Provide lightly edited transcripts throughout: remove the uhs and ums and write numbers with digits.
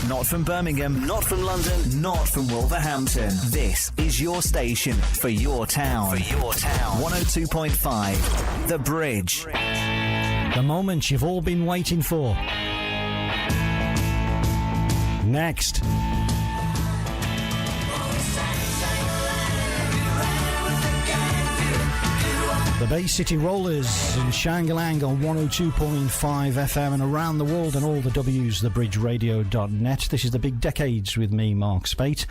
Not from Birmingham, not from London, not from Wolverhampton. This is your station for your town. 102.5 The Bridge. The moment you've all been waiting for. Next. The Bay City Rollers in Shangalang on 102.5 FM and around the world and all the W's, thebridgeradio.net. This is The Big Decades with me, Mark Spate.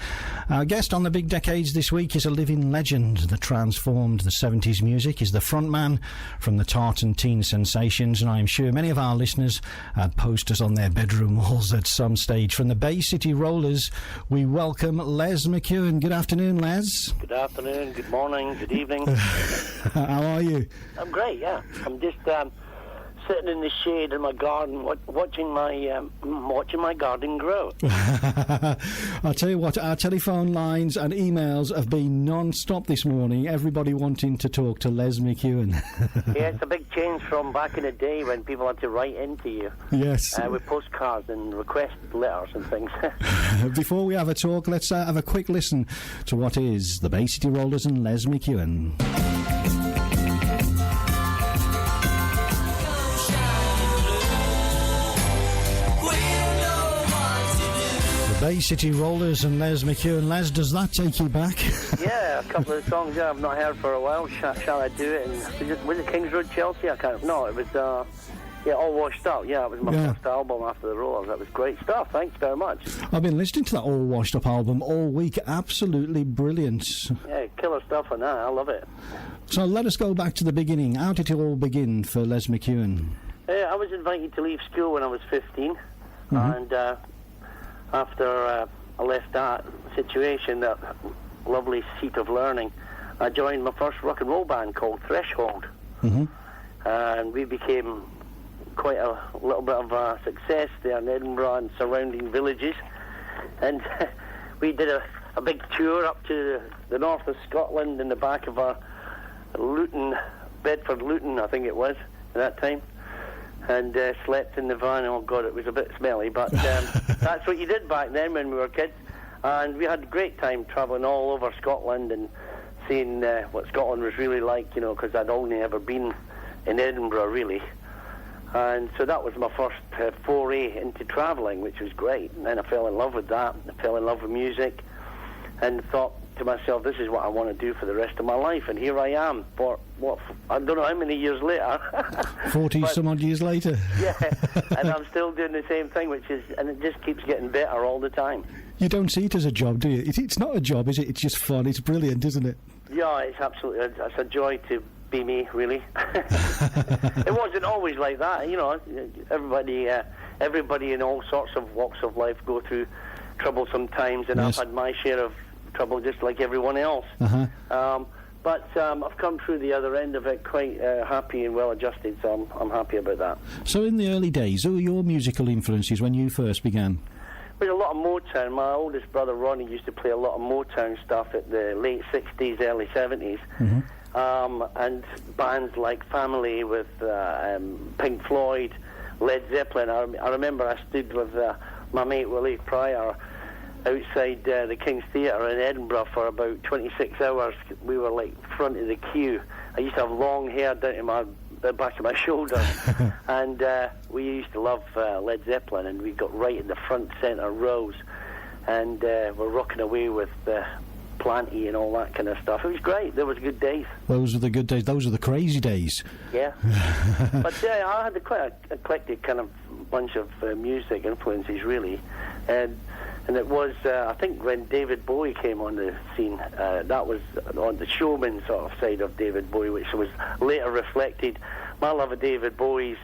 Our guest on The Big Decades this week is a living legend that transformed the 70s music. He's the frontman from the Tartan Teen Sensations, and I am sure many of our listeners had posters on their bedroom walls at some stage. From the Bay City Rollers, we welcome Les McKeown. Good afternoon, Les. Good afternoon, good morning, good evening. How are you? I'm great, yeah. I'm just sitting in the shade in my garden, watching my garden grow. I'll tell you what, our telephone lines and emails have been non-stop this morning. Everybody wanting to talk to Les McKeown. Yeah, it's a big change from back in the day when people had to write into you. Yes. With postcards and request letters and things. Before we have a talk, let's have a quick listen to what is the Bay City Rollers and Les McKeown. Bay City Rollers and Les McKeown. Les, does that take you back? Yeah, a couple of songs I've not heard for a while. Shall I Do It? And was it Kings Road, Chelsea? I can't. No, it was All Washed Up. Yeah, it was my first album after the Rollers. That was great stuff. Thanks very much. I've been listening to that All Washed Up album all week. Absolutely brilliant. Yeah, killer stuff on that. I love it. So let us go back to the beginning. How did it all begin for Les McKeown? I was invited to leave school when I was 15, and after I left that situation, that lovely seat of learning, I joined my first rock and roll band called Threshold. And we became quite a little bit of a success there in Edinburgh and surrounding villages. And we did a big tour up to the north of Scotland in the back of our Bedford Luton, I think it was, at that time. And slept in the van. Oh God, it was a bit smelly, but that's what you did back then when we were kids. And we had a great time travelling all over Scotland and seeing what Scotland was really like, you know, because I'd only ever been in Edinburgh, really. And so that was my first foray into travelling, which was great. And then I fell in love with that. I fell in love with music and thought to myself, this is what I want to do for the rest of my life. And here I am, for I don't know how many years later. 40-some-odd years later. Yeah, and I'm still doing the same thing, and it just keeps getting better all the time. You don't see it as a job, do you? It's not a job, is it? It's just fun. It's brilliant, isn't it? Yeah, it's absolutely. It's a joy to be me, really. It wasn't always like that, you know. Everybody in all sorts of walks of life go through troublesome times, and yes. I've had my share of trouble just like everyone else. But I've come through the other end of it quite happy and well adjusted, so I'm happy about that. So in the early days, who were your musical influences when you first began? There was a lot of Motown. My oldest brother Ronnie used to play a lot of Motown stuff at the late 60s, early 70s. And bands like Family with Pink Floyd, Led Zeppelin. I remember I stood with my mate Willie Pryor outside the King's Theatre in Edinburgh for about 26 hours. We were like front of the queue. I used to have long hair down to the back of my shoulders. And we used to love Led Zeppelin, and we got right in the front centre rows, and we're rocking away with Planty and all that kind of stuff. It was great. There was good days. Those were the good days. Those were the crazy days. Yeah. But I had quite an eclectic kind of bunch of music influences, really. And it was, I think, when David Bowie came on the scene, that was on the showman sort of side of David Bowie, which was later reflected. My love of David Bowie's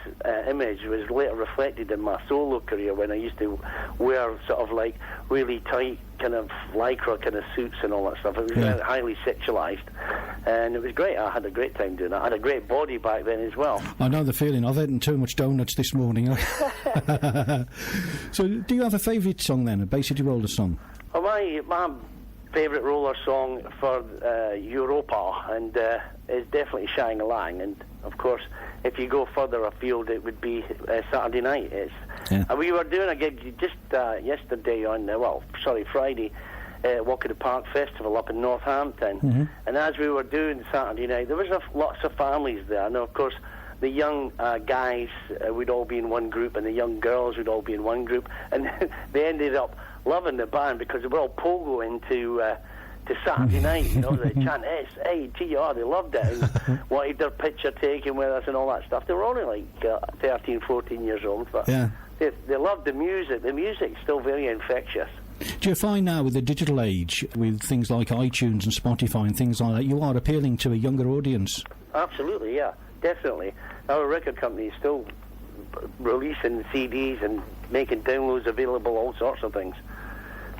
image was later reflected in my solo career when I used to wear sort of like really tight kind of lycra kind of suits and all that stuff. It was highly sexualized, and it was great. I had a great time doing that. I had a great body back then as well. I know the feeling. I've eaten too much donuts this morning. So do you have a favourite song then, a Bay City Roller song? Well, my favourite roller song for Europa and is definitely Shang-a-Lang, and of course, if you go further afield, it would be Saturday night. And we were doing a gig just yesterday on, Friday, Walk in the Park Festival up in Northampton. And as we were doing Saturday night, there was lots of families there. Now, of course, the young guys would all be in one group, and the young girls would all be in one group, and they ended up loving the band because they were all pogo into to Saturday night, they chant S-A-T-R, they loved it, and wanted their picture taken with us and all that stuff. They were only like 13, 14 years old, but they loved the music. The music's still very infectious. Do you find now, with the digital age, with things like iTunes and Spotify and things like that, you are appealing to a younger audience? Absolutely, yeah, definitely. Our record company is still releasing CDs and making downloads available, all sorts of things.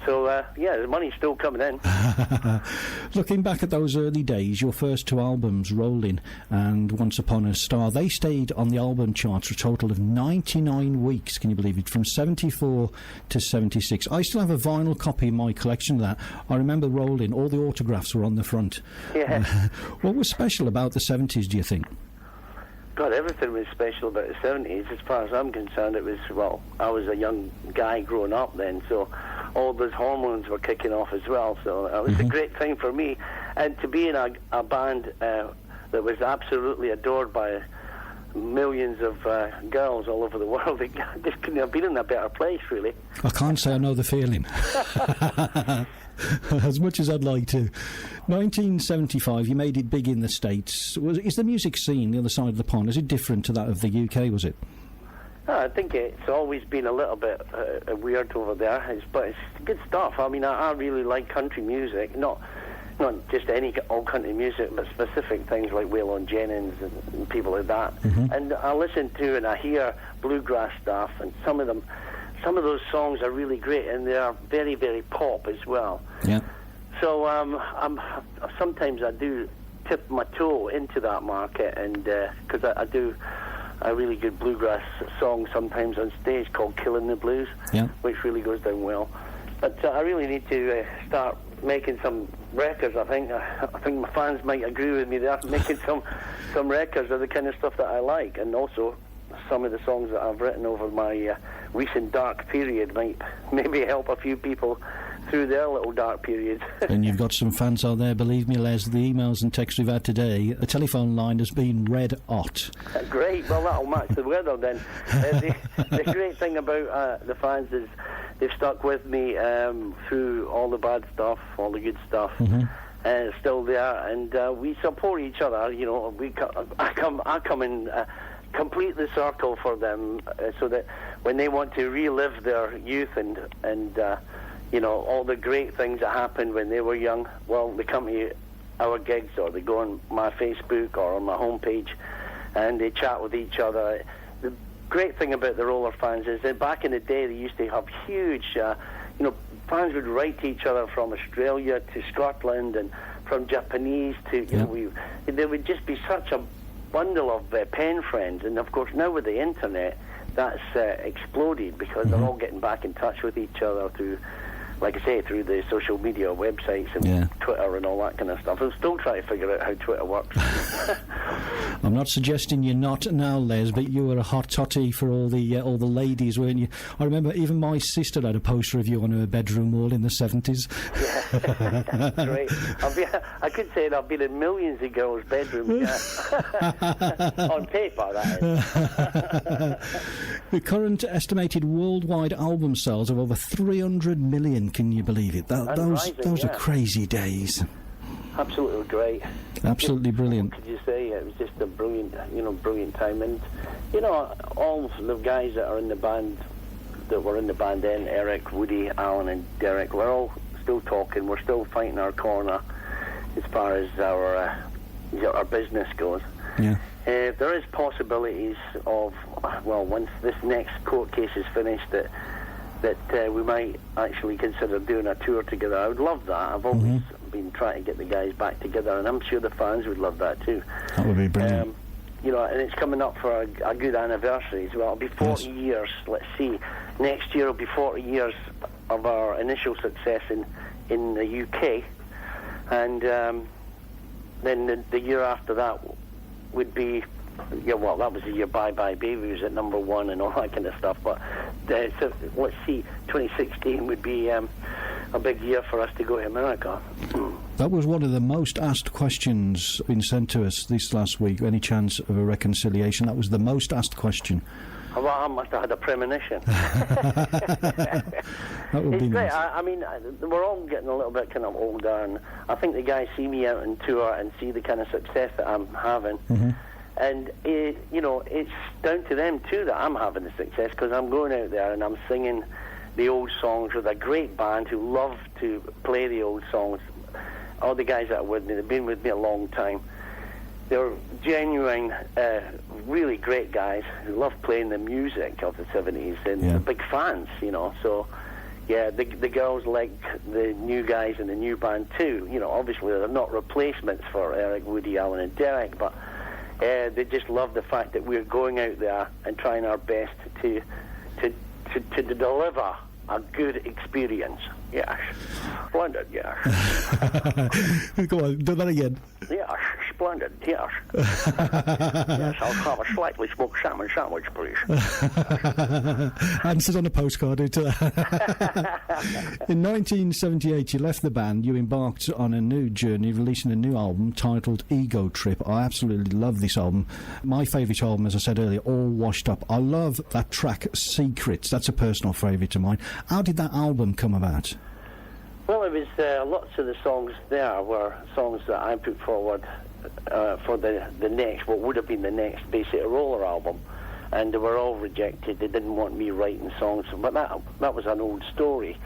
So, the money's still coming in. Looking back at those early days, your first two albums, Rollin' and Once Upon a Star, they stayed on the album charts for a total of 99 weeks, can you believe it, from 74 to 76. I still have a vinyl copy in my collection of that. I remember Rollin', all the autographs were on the front. Yeah. What was special about the 70s, do you think? God, everything was special about the 70s. As far as I'm concerned, it was, I was a young guy growing up then, so all those hormones were kicking off as well, so it was a great time for me. And to be in a band that was absolutely adored by millions of girls all over the world, it just couldn't have been in a better place, really. I can't say I know the feeling. As much as I'd like to. 1975, you made it big in the States. Is the music scene the other side of the pond, is it different to that of the UK, was it? I think it's always been a little bit weird over there, but it's good stuff. I mean, I really like country music, not just any old country music, but specific things like Waylon Jennings and people like that. And I listen to and I hear bluegrass stuff, and some of those songs are really great, and they are very, very pop as well. Yeah. So sometimes I do tip my toe into that market, and because I do a really good bluegrass song sometimes on stage called "Killing the Blues," which really goes down well. But I really need to start making some records. I think my fans might agree with me there. Making some records of the kind of stuff that I like, and also some of the songs that I've written over my recent dark period might maybe help a few people through their little dark periods. And you've got some fans out there, believe me, Les. The emails and texts we've had today, the telephone line has been red hot. Great. Well, that'll match the weather then. The great thing about the fans is they've stuck with me through all the bad stuff, all the good stuff. Still there, and we support each other. I come in. Complete the circle for them, so that when they want to relive their youth and all the great things that happened when they were young, well, they come to our gigs, or they go on my Facebook or on my homepage, and they chat with each other. The great thing about the Roller fans is that back in the day, they used to have huge, fans would write to each other from Australia to Scotland, and from Japanese to, there would just be such a bundle of pen friends. And of course now with the internet, that's exploded, because they're all getting back in touch with each other through, like I say, through the social media websites and Twitter and all that kind of stuff. I'm still trying to figure out how Twitter works. I'm not suggesting you're not now, Les, but you were a hot toddy for all the ladies, weren't you? I remember even my sister had a poster of you on her bedroom wall in the 70s. Yeah, great. I could say that I've been in millions of girls' bedrooms. On paper, that is. The current estimated worldwide album sales of over 300 million, can you believe it? Those are crazy days. Absolutely great. Absolutely brilliant. What could you say? It was just a brilliant time. And, all the guys that are in the band, that were in the band then, Eric, Woody, Alan and Derek, we're all still talking. We're still fighting our corner as far as our business goes. Yeah. There is possibilities of, once this next court case is finished, that we might actually consider doing a tour together. I would love that. I've always been trying to get the guys back together, and I'm sure the fans would love that too. That would be brilliant. And it's coming up for a good anniversary as well. It'll be 40 years, let's see. Next year will be 40 years of our initial success in the UK, and then the year after that would be well, that was the year Bye Bye Baby was at number 1 and all that kind of stuff. But so let's see, 2016 would be a big year for us to go to America. That was one of the most asked questions being sent to us this last week. Any chance of a reconciliation? That was the most asked question. Well, I must have had a premonition. That would be great. nice. I mean, we're all getting a little bit kind of older, and I think the guys see me out on tour and see the kind of success that I'm having. Mm-hmm. And, you know, it's down to them, too, that I'm having the success, because I'm going out there and I'm singing the old songs with a great band who love to play the old songs. All the guys that are with me, they've been with me a long time. They're genuine, really great guys who love playing the music of the 70s, and they're big fans, you know. So, yeah, the girls like the new guys in the new band, too. You know, obviously they're not replacements for Eric, Woody Allen and Derek, but they just love the fact that we're going out there and trying our best to deliver a good experience. Yes. Splendid, yes. Go on, do that again. Yes, splendid, yes. Yes, I'll have a slightly smoked salmon sandwich, please. Answers on a postcard. In 1978, you left the band. You embarked on a new journey, releasing a new album titled Ego Trip. I absolutely love this album. My favourite album, as I said earlier, All Washed Up. I love that track, Secrets. That's a personal favourite of mine. How did that album come about? Well, it was lots of the songs there were songs that I put forward for the next, what would have been the next Bay City Roller album, and they were all rejected. They didn't want me writing songs, but that was an old story.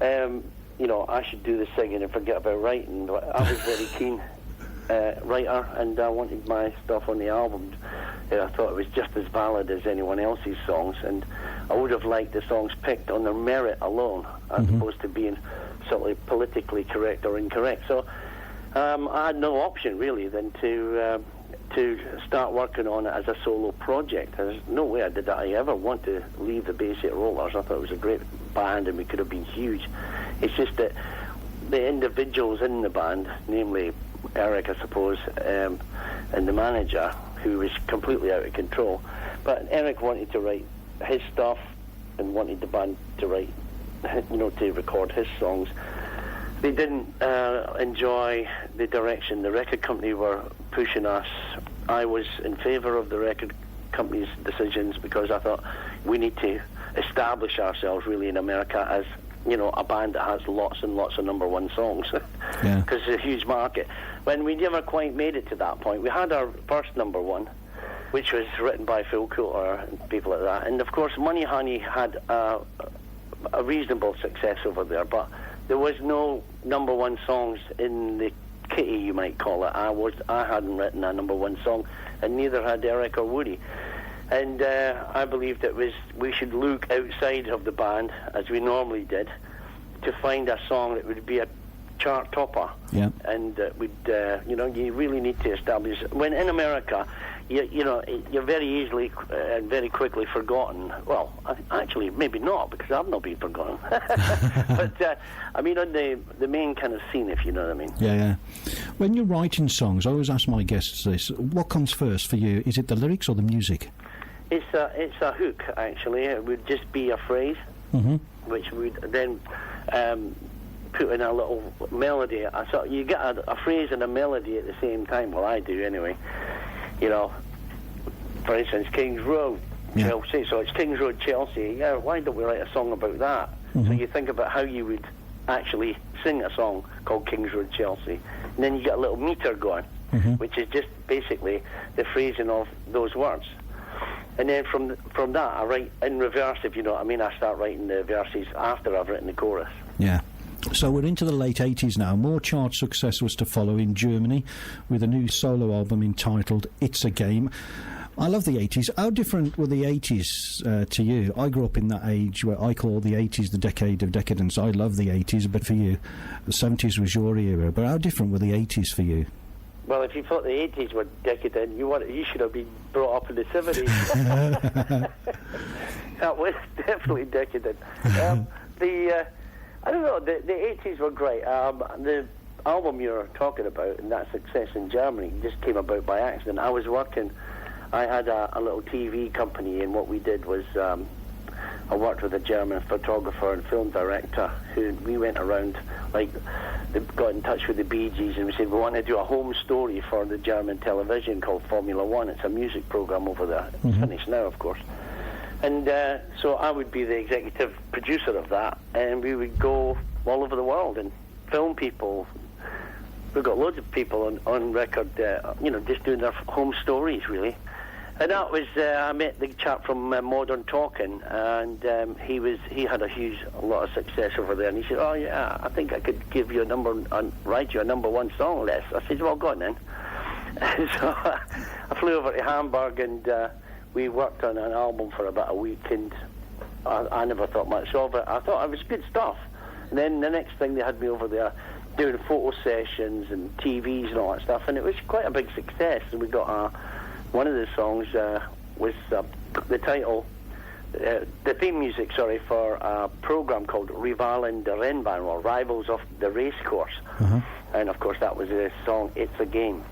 You know, I should do the singing and forget about writing, but I was very keen writer, and I wanted my stuff on the album. I thought it was just as valid as anyone else's songs, and I would have liked the songs picked on their merit alone, as opposed to being sort of politically correct or incorrect. So I had no option really than to start working on it as a solo project. There's no way did I ever want to leave the Bay City Rollers. I thought it was a great band and we could have been huge. It's just that the individuals in the band, namely Eric, I suppose, and the manager, who was completely out of control. But Eric wanted to write his stuff and wanted the band to write, you know, to record his songs. They didn't enjoy the direction the record company were pushing us. I was in favour of the record company's decisions because I thought we need to establish ourselves really in America as, you know, a band that has lots and lots of number one songs, because it's a huge market. When we never quite made it to that point, we had our first number one, which was written by Phil Coulter and people like that. And of course, Money Honey had a reasonable success over there, but there was no number one songs in the kitty, you might call it. I hadn't written a number one song, and neither had Eric or Woody. And I believed that we should look outside of the band, as we normally did, to find a song that would be a chart topper. Yeah. And you know, you really need to establish. When in America, you know, you're very easily and very quickly forgotten. Well, actually, maybe not, because I've not been forgotten. But I mean, on the main kind of scene, if you know what I mean. Yeah, yeah. When you're writing songs, I always ask my guests this: what comes first for you? Is it the lyrics or the music? It's a hook, actually. It would just be a phrase, which would then put in a little melody. So you get a phrase and a melody at the same time. Well, I do anyway. You know, for instance, King's Road, Chelsea. So it's King's Road, Chelsea. Yeah, why don't we write a song about that? So you think about how you would actually sing a song called King's Road, Chelsea. And then you get a little meter going, which is just basically the phrasing of those words. And then from that, I write in reverse, if you know what I mean. I start writing the verses after I've written the chorus. Yeah. So we're into the late 80s now. More chart success was to follow in Germany with a new solo album entitled It's a Game. I love the 80s. How different were the 80s to you? I grew up in that age where I call the 80s the decade of decadence. I love the 80s, but for you, the 70s was your era. But how different were the 80s for you? Well, if you thought the 80s were decadent, you should have been brought up in the 70s. That was definitely decadent. I don't know, the 80s were great. The album you're talking about and that success in Germany just came about by accident. I was working I had a little TV company, and what we did was I worked with a German photographer and film director who we went around, like, they got in touch with the Bee Gees, and we said, we want to do a home story for the German television called Formula One. It's a music program over there. It's finished now, of course. And so I would be the executive producer of that, and we would go all over the world and film people. We've got loads of people on record, just doing their home stories, really. And that was, I met the chap from Modern Talking, and he had a lot of success over there. And he said, oh yeah, I think I could give you a number and write you a number one song, Les. I said, well, go on then. So I flew over to Hamburg, and we worked on an album for about a week, and I never thought much of it. I thought it was good stuff. And then the next thing, they had me over there doing photo sessions and TVs and all that stuff, and it was quite a big success. And we got one of the songs was the title, the theme music, for a program called Rivalen der Rennbahn, or Rivals of the Racecourse. And of course that was the song It's a Game.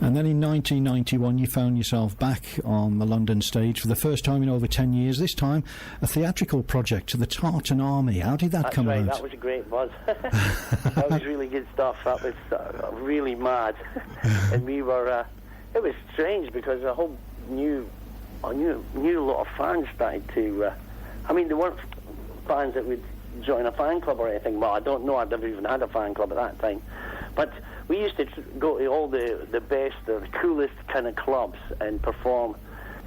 And then in 1991 you found yourself back on the London stage for the first time in over 10 years, this time a theatrical project, The Tartan Army. How did that come out? That was a great buzz. That was really good stuff. That was really mad. And we were... it was strange because a whole new lot of fans started to... they weren't fans that would join a fan club or anything. Well, I don't know. I've never even had a fan club at that time. But we used to go to all the best, the coolest kind of clubs and perform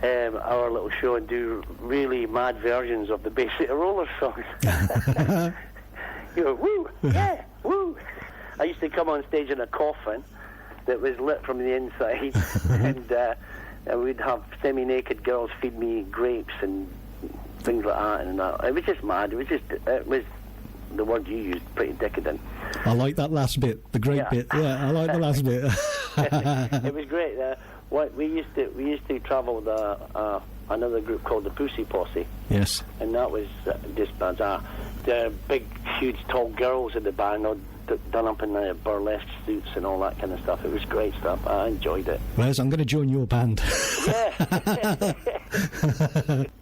our little show and do really mad versions of the Bay City Rollers songs. Woo, yeah, woo. I used to come on stage in a coffin that was lit from the inside, and we'd have semi-naked girls feed me grapes and things like that, and it was just mad. It was the word you used, pretty decadent. I like that last bit, the grape bit. Yeah, I like the last bit. It was great. We used to travel with another group called the Pussy Posse. Yes. And that was just bizarre. The big, huge, tall girls in the band, done up in burlesque suits and all that kind of stuff. It was great stuff. I enjoyed it. Les, I'm going to join your band. Yeah.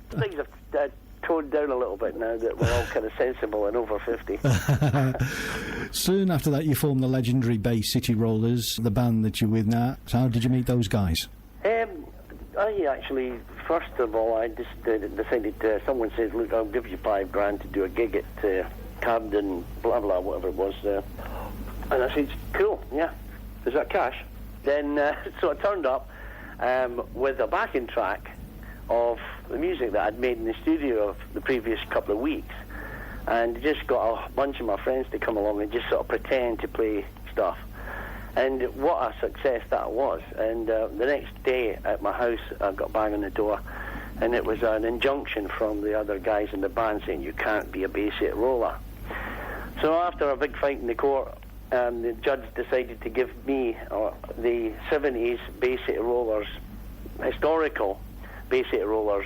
Things have toned down a little bit now that we're all kind of sensible and over 50. Soon after that, you formed the legendary Bay City Rollers, the band that you're with now. So how did you meet those guys? I actually, first of all, I just decided, someone says, look, I'll give you $5,000 to do a gig at Camden, blah, blah, whatever it was. And I said, cool, yeah. Is that cash? Then, so I turned up with a backing track of the music that I'd made in the studio of the previous couple of weeks, and just got a bunch of my friends to come along and just sort of pretend to play stuff. And what a success that was. And the next day at my house, I got bang on the door, and it was an injunction from the other guys in the band saying, you can't be a Bay City roller. So after a big fight in the court, the judge decided to give me the 70s Bay City Rollers, historical Bay City Rollers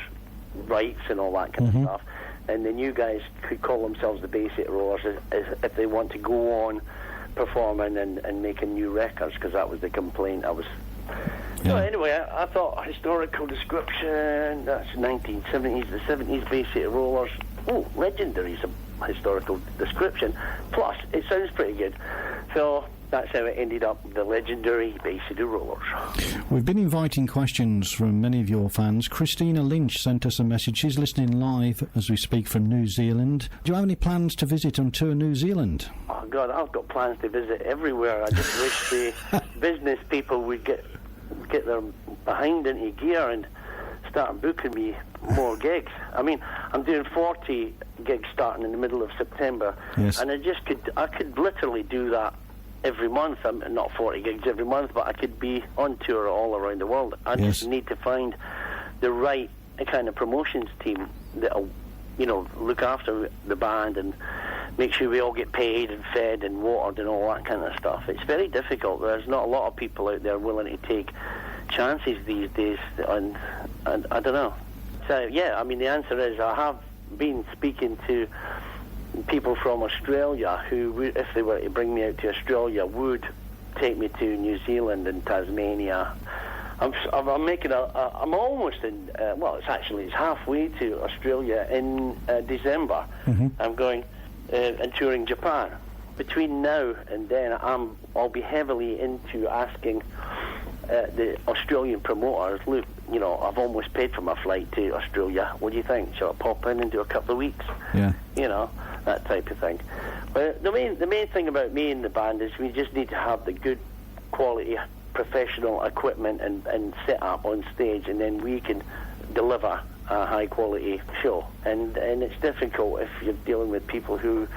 rights and all that kind of stuff. And the new guys could call themselves the Bay City Rollers if they want to go on performing and making new records, because that was the complaint. So anyway, I thought historical description, that's 1970s, the 70s Bay City Rollers. Oh, legendary is a historical description. Plus, it sounds pretty good. So that's how it ended up, the legendary Bay City Rollers. We've been inviting questions from many of your fans. Christina Lynch sent us a message. She's listening live as we speak from New Zealand. Do you have any plans to visit and tour New Zealand? Oh, God, I've got plans to visit everywhere. I just wish the business people would get their behind into gear and start booking me more gigs. I mean, I'm doing 40 gigs starting in the middle of September, and I could literally do that every month. I'm not 40 gigs every month, but I could be on tour all around the world. I just need to find the right kind of promotions team that'll, look after the band and make sure we all get paid and fed and watered and all that kind of stuff. It's very difficult. There's not a lot of people out there willing to take chances these days, and I don't know. So, yeah, I mean, the answer is I have been speaking to people from Australia who, if they were to bring me out to Australia, would take me to New Zealand and Tasmania I'm making I'm almost in. It's halfway to Australia in December. I'm going and touring Japan. Between now and then, I'll be heavily into asking the Australian promoters, look, I've almost paid for my flight to Australia. What do you think? Shall I pop in and do a couple of weeks? Yeah. That type of thing. But the main thing about me and the band is we just need to have the good quality professional equipment and set up on stage, and then we can deliver a high quality show. And it's difficult if you're dealing with people who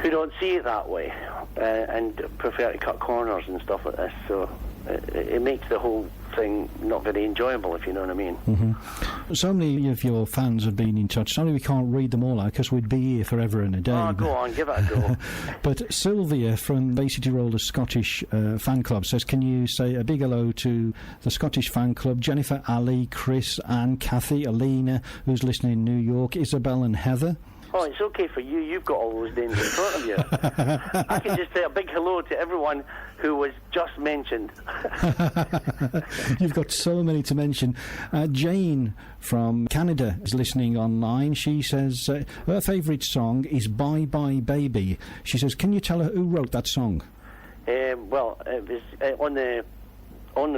don't see it that way and prefer to cut corners and stuff like this. So it makes the whole thing not very enjoyable, if you know what I mean. So many of your fans have been in touch. Sorry we can't read them all out because we'd be here forever and a day. Oh, go on, give it a go. But Sylvia from Bay City Rollers Scottish fan club says, can you say a big hello to the Scottish fan club, Jennifer, Ali, Chris, Anne, Kathy, Alina, who's listening in New York, Isabel and Heather. Oh, it's okay for you. You've got all those names in front of you. I can just say a big hello to everyone who was just mentioned. You've got so many to mention. Jane from Canada is listening online. She says her favourite song is Bye Bye Baby. She says, can you tell her who wrote that song? It was on the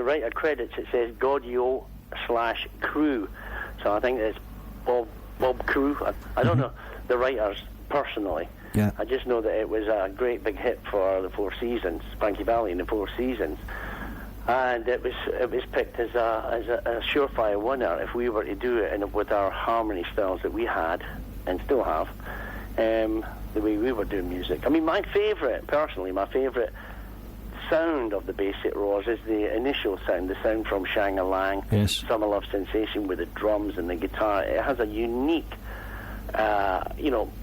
writer credits. It says Gaudio/Crew. So I think it's Bob Crew. I don't know the writers personally. Yeah. I just know that it was a great big hit for the Four Seasons, Spanky Valley and the Four Seasons, and it was picked as a surefire winner if we were to do it with our harmony styles that we had and still have, the way we were doing music. I mean, my favourite sound of the Bay City Rollers is the initial sound, the sound from Shang-a-Lang, yes. Summer Love Sensation with the drums and the guitar. It has a unique,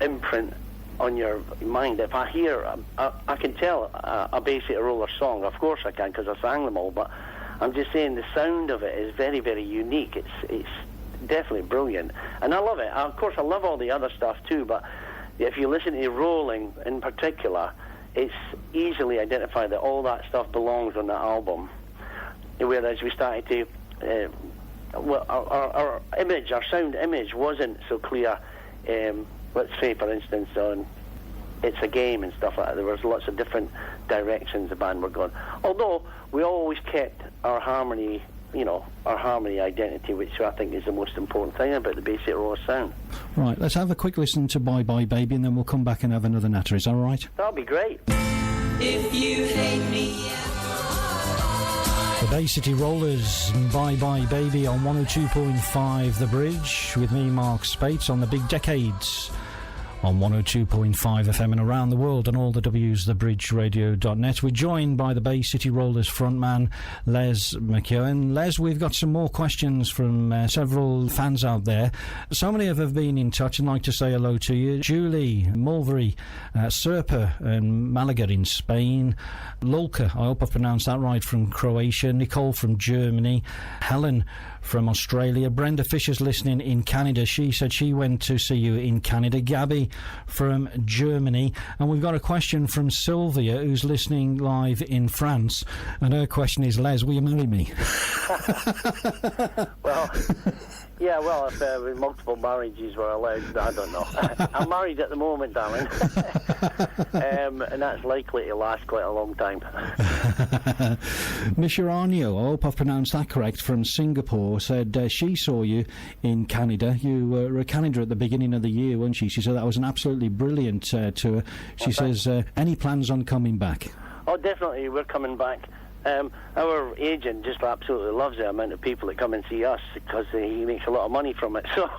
imprint on your mind. If I hear, I can tell a Bay City Roller song. Of course I can, because I sang them all. But I'm just saying the sound of it is very, very unique. It's definitely brilliant, and I love it. Of course, I love all the other stuff too. But if you listen to Rolling in particular, it's easily identified that all that stuff belongs on that album. Whereas we started to, our image, our sound image wasn't so clear. Let's say, for instance, on It's a Game and stuff like that, there was lots of different directions the band were going. Although we always kept our harmony, our harmony identity, which I think is the most important thing about the Bay City Rollers sound. Right, let's have a quick listen to Bye Bye Baby, and then we'll come back and have another natter. Is that all right? That'll be great. If you hate me. The Bay City Rollers, Bye Bye Baby on 102.5 The Bridge, with me, Mark Spate, on the Big Decades on 102.5 FM and around the world on all the W's, thebridgeradio.net. We're joined by the Bay City Rollers frontman, Les McKeown. Les, we've got some more questions from several fans out there. So many of them have been in touch and like to say hello to you. Julie, Mulvery, Serpa and Malaga in Spain, Lolka, I hope I've pronounced that right, from Croatia, Nicole from Germany, Helen from Australia, Brenda Fisher's listening in Canada. She said she went to see you in Canada. Gabby from Germany. And we've got a question from Sylvia, who's listening live in France. And her question is, Les, will you marry me? Well, yeah, well, if multiple marriages were allowed, I don't know. I'm married at the moment, darling. And that's likely to last quite a long time. Mishiranyo, I hope I've pronounced that correct, from Singapore, said she saw you in Canada. You were at Canada at the beginning of the year, weren't she? She said that was an absolutely brilliant tour. She says, any plans on coming back? Oh, definitely, we're coming back. Our agent just absolutely loves the amount of people that come and see us, because he makes a lot of money from it. So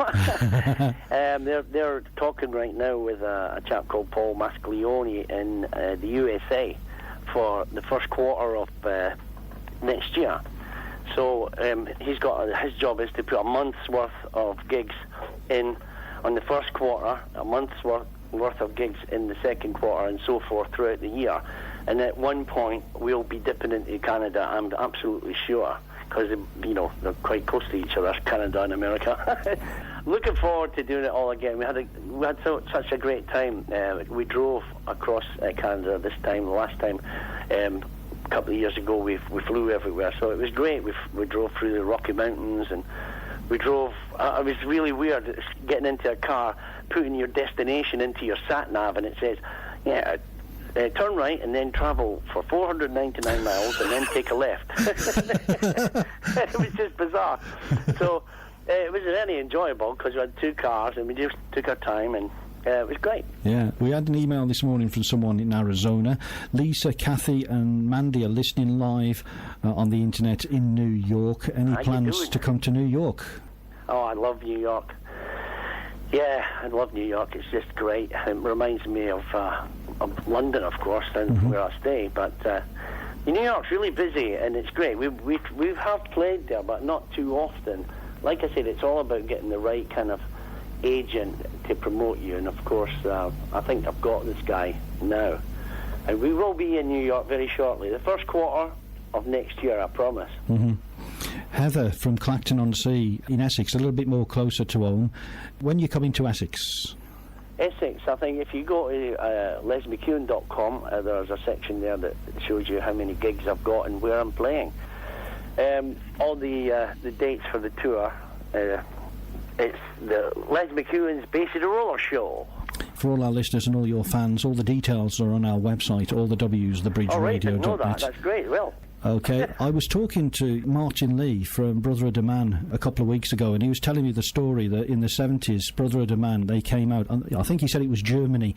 they're talking right now with a chap called Paul Mascalioni in the USA for the first quarter of next year. So his job is to put a month's worth of gigs in on the first quarter, a month's worth of gigs in the second quarter, and so forth throughout the year. And at one point, we'll be dipping into Canada, I'm absolutely sure, because, they're quite close to each other, Canada and America. Looking forward to doing it all again. We had such a great time. We drove across Canada this time. Last time, a couple of years ago we flew everywhere, so it was great. We drove through the Rocky Mountains, and we drove. It was really weird getting into a car, putting your destination into your sat nav, and it says, turn right and then travel for 499 miles and then take a left. It was just bizarre. So it was really enjoyable because we had 2 cars and we just took our time, and it was great. Yeah, we had an email this morning from someone in Arizona. Lisa, Kathy and Mandy are listening live on the internet in New York. Any plans to come to New York? Oh, I love New York. Yeah, I love New York. It's just great. It reminds me of London, of course, and where I stay. But New York's really busy, and it's great. We have played there, but not too often. Like I said, it's all about getting the right kind of agent to promote you, and of course I think I've got this guy now, and we will be in New York very shortly, the first quarter of next year, I promise. Heather from Clacton-on-Sea in Essex, a little bit more closer to home. When you come into Essex, I think if you go to lesmckeown.com, there's a section there that shows you how many gigs I've got and where I'm playing. All the dates for the tour. It's the Les McKeown's Bay City Roller Show. For all our listeners and all your fans, all the details are on our website, all the W's, thebridgeradio.net. All right, I know that. That's great. Well, Okay, I was talking to Martin Lee from Brother of the Man a couple of weeks ago, and he was telling me the story that in the 70s, Brother of the Man, they came out, I think he said it was Germany,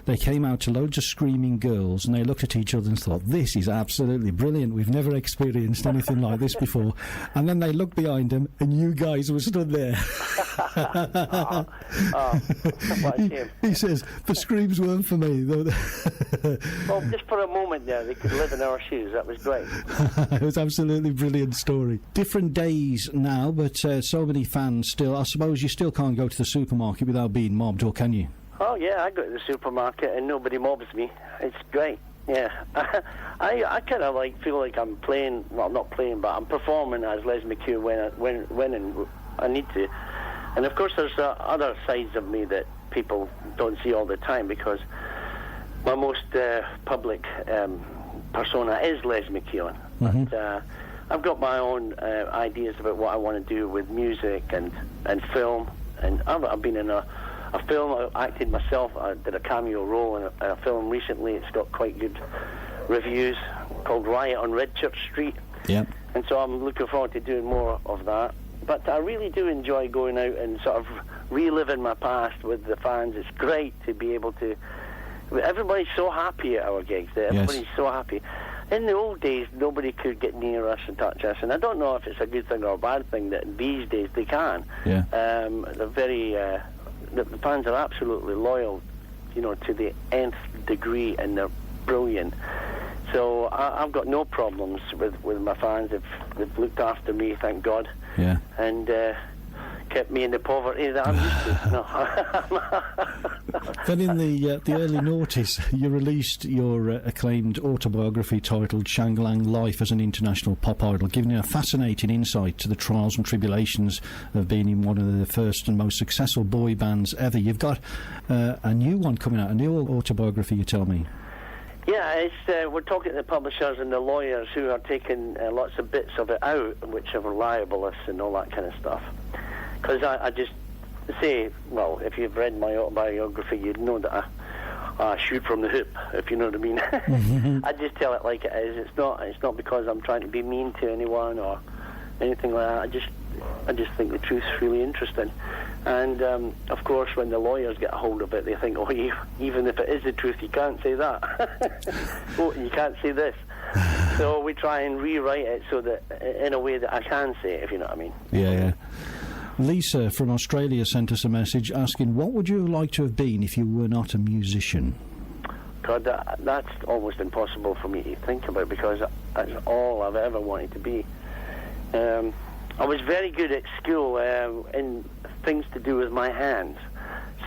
they came out to loads of screaming girls, and they looked at each other and thought, this is absolutely brilliant, we've never experienced anything like this before. And then they looked behind them, and you guys were stood there. What a shame. He says, the screams weren't for me. Well, just for a moment there, they could live in our shoes. That was great. It was absolutely brilliant story. Different days now, but so many fans still. I suppose you still can't go to the supermarket without being mobbed, or can you? Oh yeah, I go to the supermarket and nobody mobs me. It's great. Yeah, I kind of feel like I'm playing. Well, not playing, but I'm performing as Les McKeown when I need to. And of course, there's other sides of me that people don't see all the time, because my most public persona is Les McKeown. Mm-hmm. But I've got my own ideas about what I want to do with music and film. And I've been in a film. I acted myself. I did a cameo role in a film recently. It's got quite good reviews, called Riot on Red Church Street. Yep. And so I'm looking forward to doing more of that. But I really do enjoy going out and sort of reliving my past with the fans. It's great to be able to... Everybody's so happy at our gigs. Everybody's so happy. In the old days, nobody could get near us and touch us. And I don't know if it's a good thing or a bad thing that these days they can. Yeah. They're very... the fans are absolutely loyal, to the nth degree, and they're brilliant. So I've got no problems with my fans. They've looked after me, thank God. Yeah. And kept me in the poverty that I'm used to. Then in the early noughties, you released your acclaimed autobiography titled Shanghalang Life as an International Pop Idol, giving you a fascinating insight to the trials and tribulations of being in one of the first and most successful boy bands ever. You've got a new one coming out, a new autobiography, you tell me. Yeah, it's we're talking to the publishers and the lawyers who are taking lots of bits of it out, which are libelous and all that kind of stuff. Because I just say, well, if you've read my autobiography, you'd know that I shoot from the hip, if you know what I mean. Mm-hmm. I just tell it like it is. It's not because I'm trying to be mean to anyone or anything like that. I just think the truth's really interesting. And of course, when the lawyers get a hold of it, they think, oh, even if it is the truth, you can't say that. Oh, you can't say this. So we try and rewrite it so that in a way that I can say it, if you know what I mean. Yeah. Lisa from Australia sent us a message asking, what would you like to have been if you were not a musician? God, that's almost impossible for me to think about, because that's all I've ever wanted to be. I was very good at school in things to do with my hands,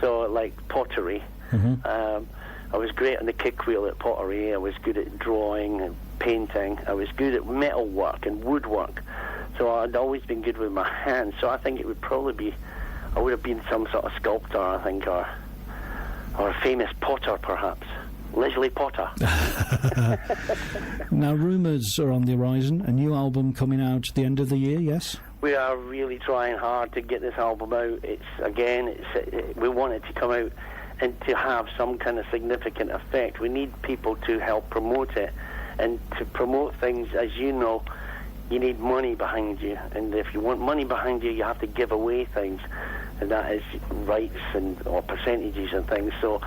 so like pottery. Mm-hmm. I was great on the kick wheel at pottery. I was good at drawing and painting. I was good at metalwork and woodwork. So I'd always been good with my hands. So I think it would probably be, I would have been some sort of sculptor, I think, or a famous potter, perhaps. Leslie Potter. Now, rumours are on the horizon. A new album coming out at the end of the year, yes? We are really trying hard to get this album out. We want it to come out and to have some kind of significant effect. We need people to help promote it. And to promote things, as you know, you need money behind you. And if you want money behind you, you have to give away things. And that is rights or percentages and things. So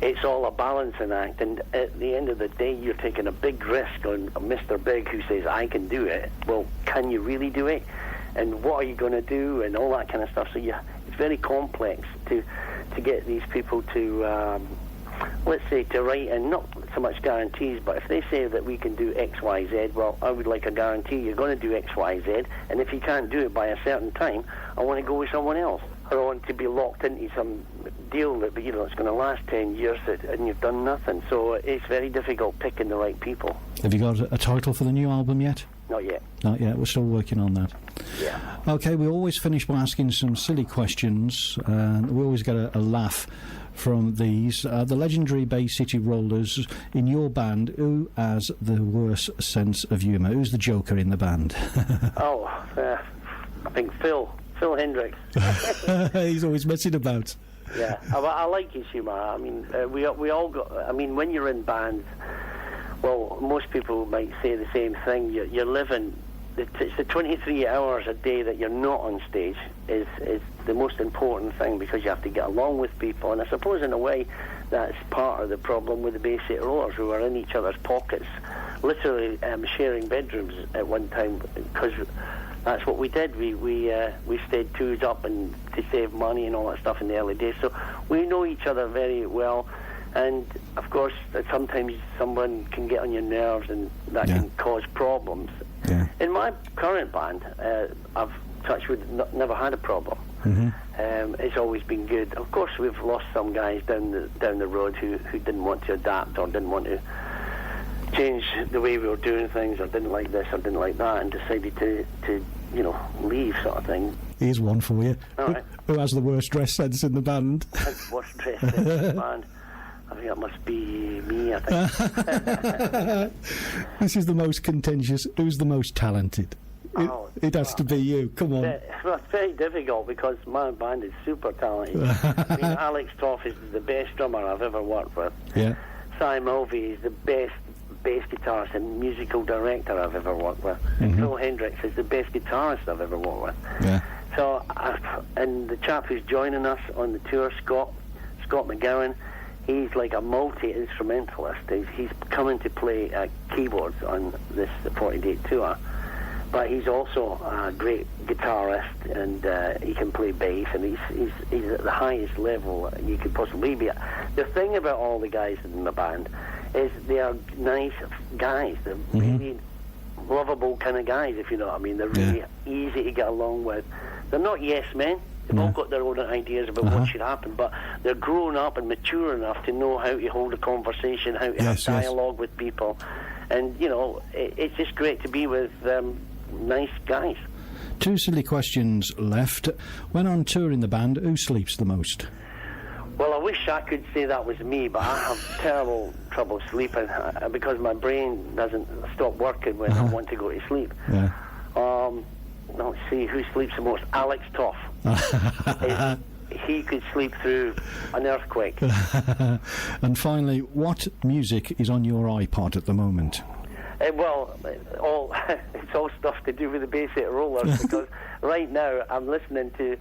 it's all a balancing act. And at the end of the day, you're taking a big risk on Mr. Big, who says, I can do it. Well, can you really do it? And what are you going to do? And all that kind of stuff. So it's very complex to get these people to, let's say, to write, and not so much guarantees, but if they say that we can do X, Y, Z, well, I would like a guarantee you're going to do X, Y, Z, and if you can't do it by a certain time, I want to go with someone else. I don't want to be locked into some deal that, it's going to last 10 years and you've done nothing. So it's very difficult picking the right people. Have you got a title for the new album yet? Not yet. Not yet. We're still working on that. Yeah. Okay, we always finish by asking some silly questions. We always get a laugh from these. The legendary Bay City Rollers, in your band, who has the worst sense of humour? Who's the joker in the band? I think Phil Hendricks. He's always messing about. Yeah, I like his humour. I mean, we all got... I mean, when you're in bands, well, most people might say the same thing. You're living... It's the 23 hours a day that you're not on stage is the most important thing, because you have to get along with people. And I suppose, in a way, that's part of the problem with the Bay City Rollers, who are in each other's pockets, literally sharing bedrooms at one time, because that's what we did. We stayed twos up and to save money and all that stuff in the early days. So we know each other very well. And, of course, sometimes someone can get on your nerves, and that can cause problems. Yeah. In my current band, I've, touch wood, never had a problem. Mm-hmm. It's always been good. Of course, we've lost some guys down the road who didn't want to adapt, or didn't want to change the way we were doing things, or didn't like this or didn't like that, and decided to leave, sort of thing. Here's one for you. All right. Who has the worst dress sense in the band? Worst dress sense in the band? I think that must be me, I think. This is the most contentious. Who's the most talented? It has to be you. Come on. It's very difficult, because my band is super talented. I mean, Alex Toff is the best drummer I've ever worked with. Yeah. Si Mulvey is the best bass guitarist and musical director I've ever worked with. Mm-hmm. And Phil Hendricks is the best guitarist I've ever worked with. Yeah. So, and the chap who's joining us on the tour, Scott McGowan, he's like a multi-instrumentalist. He's coming to play keyboards on this 40-day tour, but he's also a great guitarist, and he can play bass, and he's at the highest level you could possibly be at. The thing about all the guys in the band is they are nice guys. They're really lovable kind of guys, if you know what I mean. They're really easy to get along with. They're not yes men. They've all got their own ideas about what should happen, but they're grown up and mature enough to know how to hold a conversation, how to have dialogue with people. And, it's just great to be with nice guys. 2 silly questions left. When on tour in the band, who sleeps the most? Well, I wish I could say that was me, but I have terrible trouble sleeping, because my brain doesn't stop working when I want to go to sleep. Yeah. Let's see, who sleeps the most? Alex Toff. He could sleep through an earthquake. And finally, what music is on your iPod at the moment? Well, it's all stuff to do with the Bay City Rollers, because right now I'm listening to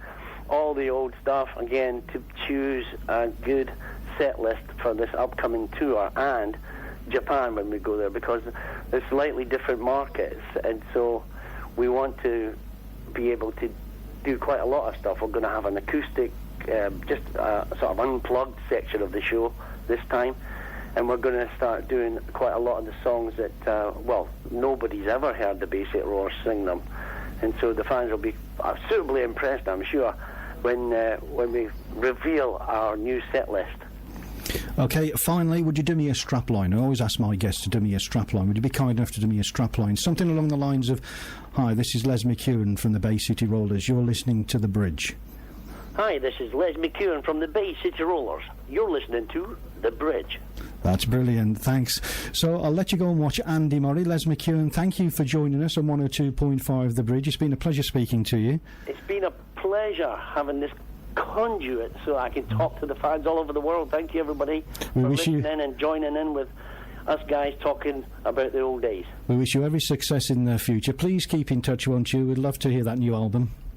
all the old stuff again to choose a good set list for this upcoming tour, and Japan when we go there, because there's slightly different markets, and so we want to be able to do quite a lot of stuff. We're going to have an acoustic, just sort of unplugged section of the show this time, and we're going to start doing quite a lot of the songs that, nobody's ever heard the Bay City Rollers sing them, and so the fans will be suitably impressed, I'm sure, when we reveal our new set list. Okay, finally, would you do me a strapline? I always ask my guests to do me a strapline. Would you be kind enough to do me a strapline? Something along the lines of, "Hi, this is Les McKeown from the Bay City Rollers. You're listening to The Bridge." Hi, this is Les McKeown from the Bay City Rollers. You're listening to The Bridge. That's brilliant, thanks. So I'll let you go and watch Andy Murray. Les McKeown, thank you for joining us on 102.5 The Bridge. It's been a pleasure speaking to you. It's been a pleasure having this conduit so I can talk to the fans all over the world. Thank you, everybody, for listening and joining in with us guys talking about the old days. We wish you every success in the future. Please keep in touch, won't you? We'd love to hear that new album.